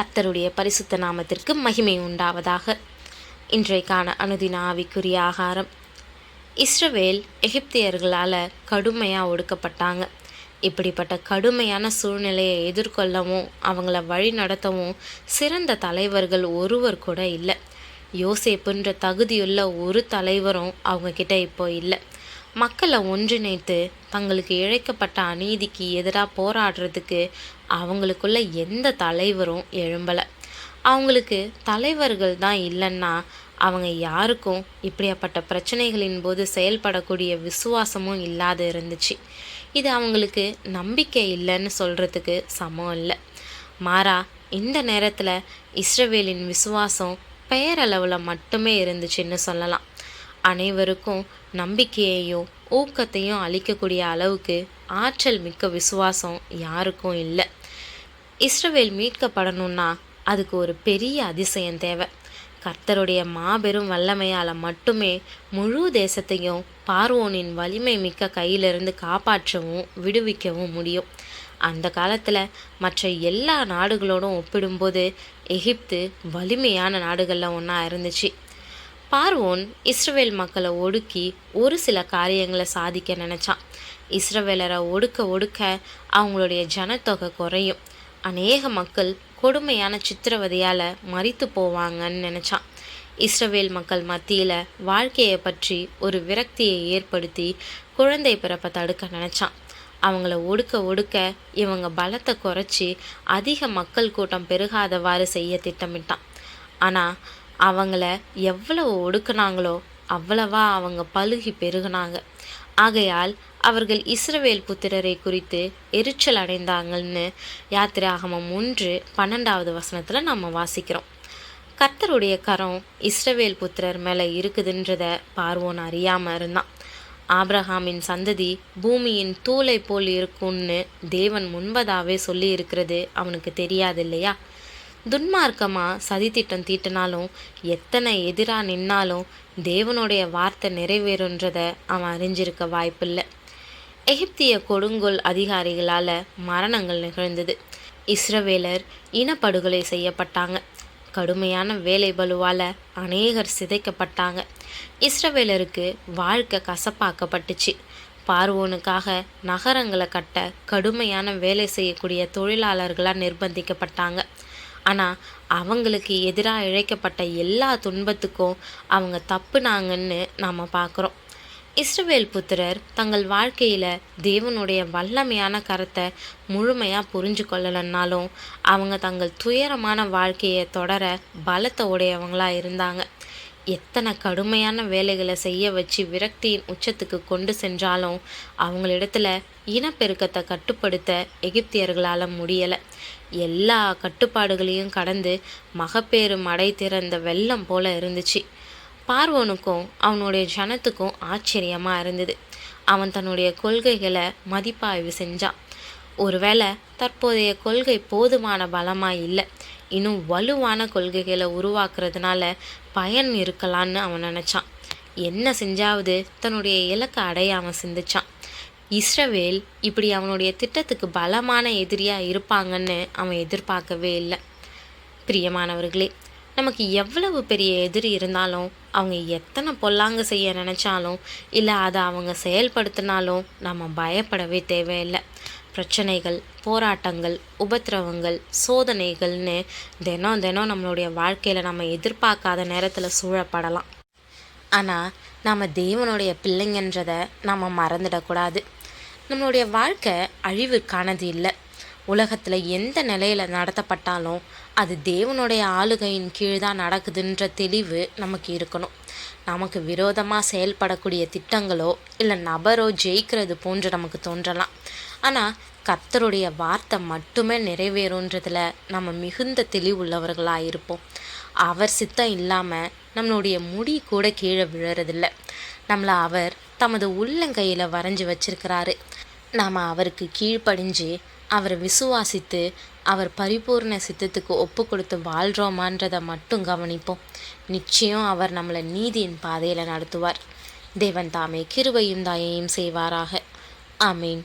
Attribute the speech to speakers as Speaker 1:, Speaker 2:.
Speaker 1: கர்த்தருடைய பரிசுத்த நாமத்திற்கு மகிமை உண்டாவதாக. இன்றைக்கான அனுதின ஆவிக்குரிய ஆகாரம். இஸ்ரவேல் எகிப்தியர்களால் கடுமையாக ஒடுக்கப்பட்டாங்க. இப்படிப்பட்ட கடுமையான சூழ்நிலையை எதிர்கொள்ளவும் அவங்கள வழி நடத்தவும் சிறந்த தலைவர்கள் ஒருவர் கூட இல்லை. யோசேப்புன்ற தகுதியுள்ள ஒரு தலைவரும் அவங்கக்கிட்ட இப்போ இல்லை. மக்களை ஒன்றிணைத்து தங்களுக்கு இழைக்கப்பட்ட அநீதிக்கு எதிராக போராடுறதுக்கு அவங்களுக்குள்ள எந்த தலைவரும் எழும்பலை. அவங்களுக்கு தலைவர்கள் தான் இல்லைன்னா அவங்க யாருக்கும் இப்படியாப்பட்ட பிரச்சனைகளின் போது செயல்படக்கூடிய விசுவாசமும் இல்லாத இருந்துச்சு. இது அவங்களுக்கு நம்பிக்கை இல்லைன்னு சொல்கிறதுக்கு சமம் இல்லை. மாறா இந்த நேரத்தில் இஸ்ரவேலின் விசுவாசம் பெயரளவில் மட்டுமே இருந்துச்சுன்னு சொல்லலாம். அனைவருக்கும் நம்பிக்கையையும் ஊக்கத்தையும் அளிக்கக்கூடிய அளவுக்கு ஆற்றல் மிக்க விசுவாசம் யாருக்கும் இல்லை. இஸ்ரவேல் மீட்கப்படணும்னா அதுக்கு ஒரு பெரிய அதிசயம் தேவை. கர்த்தருடைய மாபெரும் வல்லமையால் மட்டுமே முழு தேசத்தையும் பார்வோனின் வலிமை மிக்க கையிலிருந்து காப்பாற்றவும் விடுவிக்கவும் முடியும். அந்த காலத்தில் மற்ற எல்லா நாடுகளோடும் ஒப்பிடும்போது எகிப்து வலிமையான நாடுகளில் ஒன்றா இருந்துச்சு. பார்வோன் இஸ்ரவேல் மக்களை ஒடுக்கி ஒரு சில காரியங்களை சாதிக்க நினச்சான். இஸ்ரவேலரை ஒடுக்க அவங்களுடைய ஜனத்தொகை குறையும், அநேக மக்கள் கொடுமையான சித்திரவதையால் மரித்து போவாங்கன்னு நினச்சான். இஸ்ரவேல் மக்கள் மத்தியில் வாழ்க்கையை பற்றி ஒரு விரக்தியை ஏற்படுத்தி குழந்தை பிறப்பை தடுக்க நினச்சான். அவங்கள ஒடுக்க இவங்க பலத்தை குறைச்சி அதிக மக்கள் கூட்டம் பெருகாதவாறு செய்ய திட்டமிட்டான். ஆனால் அவங்கள எவ்வளவு ஒடுக்குனாங்களோ அவ்வளவா அவங்க பலுகி பெருகினாங்க. ஆகையால் அவர்கள் இஸ்ரவேல் புத்திரரை குறித்து எரிச்சல் அடைந்தாங்கன்னு யாத்திராகமம் 1:12 நம்ம வாசிக்கிறோம். கர்த்தருடைய கரம் இஸ்ரவேல் புத்திரர் மேலே இருக்குதுன்றத பார்வோன் அறியாமல் இருந்தான். ஆபிரகாமின் சந்ததி பூமியின் தூளை போல் இருக்கும்னு தேவன் முன்பதாகவே சொல்லி இருக்கிறது அவனுக்கு தெரியாது இல்லையா? துன்மார்க்கமாக சதித்திட்டம் தீட்டினாலும் எத்தனை எதிராக நின்னாலும் தேவனுடைய வார்த்தை நிறைவேறுன்றத அவன் அறிஞ்சிருக்க வாய்ப்பில்லை. எகிப்திய கொடுங்கோல் அதிகாரிகளால் மரணங்கள் நிகழ்ந்தது. இஸ்ரவேலர் இனப்படுகொலை செய்யப்பட்டாங்க. கடுமையான வேலை பலுவால் அநேகர் சிதைக்கப்பட்டாங்க. இஸ்ரவேலருக்கு வாழ்க்கை கசப்பாக்கப்பட்டுச்சு. பார்வோனுக்காக நகரங்களை கட்ட கடுமையான வேலை செய்யக்கூடிய தொழிலாளர்களாக நிர்பந்திக்கப்பட்டாங்க. ஆனால் அவங்களுக்கு எதிராக இழைக்கப்பட்ட எல்லா துன்பத்துக்கும் அவங்க தப்புனாங்கன்னு நாம் பார்க்குறோம். இஸ்ரவேல் புத்திரர் தங்கள் வாழ்க்கையில் தேவனுடைய வல்லமையான கரத்தை முழுமையாக புரிஞ்சு கொள்ளலைன்னாலும் அவங்க தங்கள் துயரமான வாழ்க்கையை தொடர பலத்தை உடையவங்களாக இருந்தாங்க. எத்தனை கடுமையான வேலைகளை செய்ய வச்சு விரக்தியின் உச்சத்துக்கு கொண்டு சென்றாலும் அவங்களிடத்துல இனப்பெருக்கத்தை கட்டுப்படுத்த எகிப்தியர்களால் முடியலை. எல்லா கட்டுப்பாடுகளையும் கடந்து மகப்பேறு மடை திறந்த வெள்ளம் போல இருந்துச்சு. பார்வோனுக்கும் அவனுடைய ஜனத்துக்கும் ஆச்சரியமாக இருந்தது. அவன் தன்னுடைய கொள்கைகளை மதிப்பாய்வு செஞ்சான். ஒருவேளை தற்போதைய கொள்கை போதுமான பலமாக இல்லை, இன்னும் வலுவான கொள்கைகளை உருவாக்குறதுனால பயன் இருக்கலான்னு அவன் நினச்சான். என்ன செஞ்சாவது தன்னுடைய இலக்கை அடைய அவன் சிந்திச்சான். இஸ்ரவேல் இப்படி அவனுடைய திட்டத்துக்கு பலமான எதிரியாக இருப்பாங்கன்னு அவன் எதிர்பார்க்கவே இல்லை. பிரியமானவர்களே, நமக்கு எவ்வளவு பெரிய எதிரி இருந்தாலும் அவங்க எத்தனை பொல்லாங்க செய்ய நினச்சாலும் இல்லை அதை அவங்க செயல்படுத்தினாலும் நம்ம பயப்படவே தேவையில்லை. பிரச்சனைகள், போராட்டங்கள், உபத்திரவங்கள், சோதனைகள்னு தினம் நம்மளுடைய வாழ்க்கையில் நம்ம எதிர்பார்க்காத நேரத்தில் சூழப்படலாம். ஆனால் நம்ம தேவனுடைய பிள்ளைங்கன்றதை நம்ம மறந்துடக்கூடாது. நம்மளுடைய வாழ்க்கை அழிவுக்கானது இல்லை. உலகத்தில் எந்த நிலையில் நடத்தப்பட்டாலும் அது தேவனுடைய ஆளுகையின் கீழ் தான் நடக்குதுன்ற தெளிவு நமக்கு இருக்கணும். நமக்கு விரோதமாக செயல்படக்கூடிய திட்டங்களோ இல்லை நபரோ ஜெயிக்கிறது போன்று நமக்கு தோன்றலாம். ஆனால் கர்த்தருடைய வார்த்தை மட்டுமே நிறைவேறுன்றதில் நம்ம மிகுந்த தெளிவுள்ளவர்களாக இருப்போம். அவர் சித்தம் இல்லாமல் நம்மளுடைய முடி கூட கீழே விழுறதில்லை. நம்மளை அவர் தமது உள்ளங்கையில் வரைஞ்சி வச்சிருக்கிறாரு. நாம் அவருக்கு கீழ்ப்படிஞ்சு அவரை விசுவாசித்து அவர் பரிபூர்ண சித்தத்துக்கு ஒப்பு கொடுத்து வாழ்கிறோமான்றதை மட்டும் கவனிப்போம். நிச்சயம் அவர் நம்மளை நீதியின் பாதையில் நடத்துவார். தேவன் தாமே கிருபையும் தயையும் செய்வாராக. ஆமீன்.